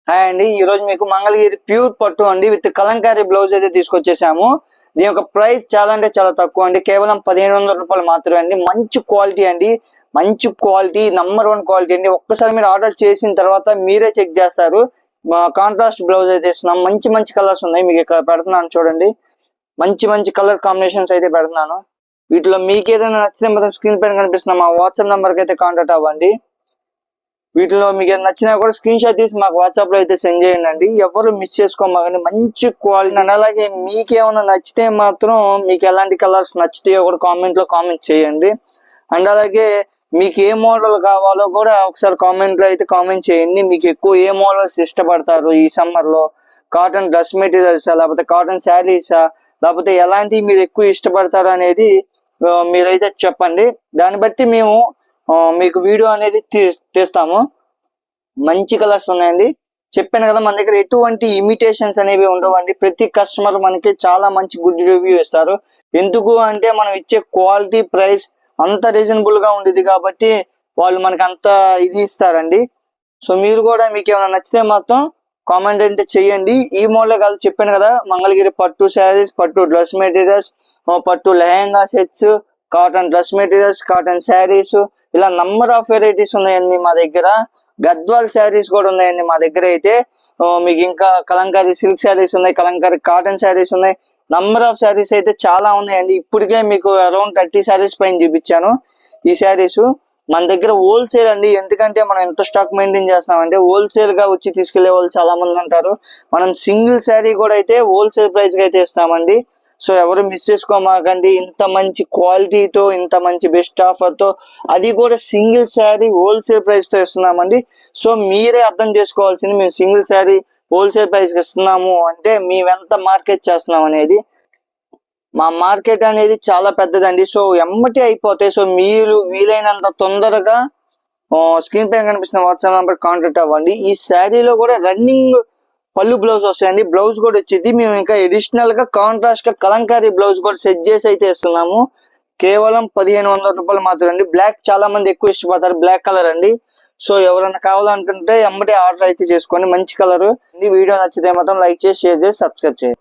Hi అండి, ఈ రోజు మీకు మంగళగిరి ప్యూర్ పట్టు అండి విత్ కలంకారీ బ్లౌజ్ అయితే తీసుకొచ్చేసాము. దీని యొక్క ప్రైస్ చాలా అంటే చాలా తక్కువ అండి, కేవలం 1500 రూపాయలు మాత్రమే అండి. మంచి క్వాలిటీ అండి, మంచి క్వాలిటీ, నంబర్ 1 క్వాలిటీ అండి. ఒక్కసారి మీరు ఆర్డర్ చేసిన తర్వాత మీరే చెక్ చేస్తారు. కాంట్రాస్ట్ బ్లౌజ్ అయితే ఇస్తున్నాం. మంచి మంచి కలర్స్ ఉన్నాయి, మీకు ఇక్కడ పెడుతున్నాను చూడండి. మంచి మంచి కలర్ కాంబినేషన్స్ అయితే పెడుతున్నాను. వీటిలో మీకు ఏదైనా నచ్చితే మాత్రం స్క్రీన్ పైన కనిపిస్తున్న మా వాట్సాప్ నెంబర్కి అయితే కాంటాక్ట్ అవ్వండి. వీటిలో మీకు నచ్చినా కూడా స్క్రీన్ షాట్ తీసి మాకు వాట్సాప్ లో అయితే సెండ్ చేయండి. ఎవరు మిస్ చేసుకోమాకండి, మంచి క్వాలిటీ. అలాగే మీకేమైనా నచ్చితే మాత్రం మీకు ఎలాంటి కలర్స్ నచ్చుతాయో కూడా కామెంట్ లో కామెంట్ చేయండి. అండ్ అలాగే మీకు ఏ మోడల్ కావాలో కూడా ఒకసారి కామెంట్ లో అయితే కామెంట్ చేయండి. మీకు ఎక్కువ ఏ మోడల్స్ ఇష్టపడతారు ఈ సమ్మర్ లో, కాటన్ డ్రెస్ మెటీరియల్సా, లేకపోతే కాటన్ శారీసా, లేకపోతే ఎలాంటివి మీరు ఎక్కువ ఇష్టపడతారు అనేది మీరైతే చెప్పండి. దాన్ని బట్టి మేము మీకు వీడియో అనేది తీస్తాము. మంచి కలర్స్ ఉన్నాయండి. చెప్పాను కదా, మన దగ్గర ఎటువంటి ఇమిటేషన్స్ అనేవి ఉండవండి. ప్రతి కస్టమర్ మనకి చాలా మంచి గుడ్ రివ్యూ ఇస్తారు. ఎందుకు అంటే మనం ఇచ్చే క్వాలిటీ, ప్రైస్ అంత రీజనబుల్ గా ఉండేది కాబట్టి వాళ్ళు మనకి అంత ఇది ఇస్తారండి. సో మీరు కూడా మీకు ఏమైనా నచ్చితే మాత్రం కామెంట్ అయితే చెయ్యండి. ఈ మోడల్ కాదు, చెప్పాను కదా, మంగళగిరి పట్టు శారీస్, పట్టు డ్రెస్ మెటీరియల్స్, పట్టు lehenga sets, cotton dress materials, cotton saris, ఇలా నంబర్ ఆఫ్ వెరైటీస్ ఉన్నాయండి మా దగ్గర. గద్వాల్ శారీస్ కూడా ఉన్నాయండి మా దగ్గర అయితే. మీకు ఇంకా కలంకారీ సిల్క్ శారీస్ ఉన్నాయి, కలంకారీ కాటన్ శారీస్ ఉన్నాయి. నంబర్ ఆఫ్ శారీస్ అయితే చాలా ఉన్నాయండి. ఇప్పటికే మీకు అరౌండ్ 30 శారీస్ పైన చూపించాను. ఈ శారీస్ మన దగ్గర హోల్సేల్ అండి. ఎందుకంటే మనం ఎంత స్టాక్ మెయింటైన్ చేస్తామంటే హోల్సేల్ గా వచ్చి తీసుకెళ్లే వాళ్ళు చాలా మంది ఉంటారు. మనం సింగిల్ శారీ కూడా అయితే హోల్సేల్ ప్రైస్ కి అయితే ఇస్తామండి. సో ఎవరు మిస్ చేసుకోమాకండి. ఇంత మంచి క్వాలిటీతో, ఇంత మంచి బెస్ట్ ఆఫర్ తో, అది కూడా సింగిల్ శారీ హోల్సేల్ ప్రైస్ తో ఇస్తున్నామండి. సో మీరే అర్థం చేసుకోవాల్సింది, మేము సింగిల్ శారీ హోల్సేల్ ప్రైస్ కి ఇస్తున్నాము అంటే మేము ఎంత మార్కెట్ చేస్తున్నాం అనేది. మా మార్కెట్ అనేది చాలా పెద్దదండి. సో ఎమ్మటి అయిపోతాయి. సో మీరు వీలైనంత తొందరగా స్క్రీన్ పైన కనిపిస్తున్న వాట్సాప్ నెంబర్ కాంటాక్ట్ అవ్వండి. ఈ శారీలో కూడా రన్నింగ్ పళ్ళు బ్లౌజ్ వస్తాయండి. బ్లౌజ్ కూడా వచ్చింది. మేము ఇంకా అడిషనల్ గా కాంట్రాస్ట్ గా కలంకారీ బ్లౌజ్ కూడా సెట్ చేసి అయితే ఇస్తున్నాము. కేవలం 1500 రూపాయలు మాత్రం అండి. బ్లాక్ చాలా మంది ఎక్కువ ఇష్టపడతారు, బ్లాక్ కలర్ అండి. సో ఎవరైనా కావాలనుకుంటే ఎమ్మటే ఆర్డర్ అయితే చేసుకోండి. మంచి కలర్. వీడియో నచ్చితే మాత్రం లైక్ చేసి, షేర్ చేసి, సబ్స్క్రైబ్ చేయండి.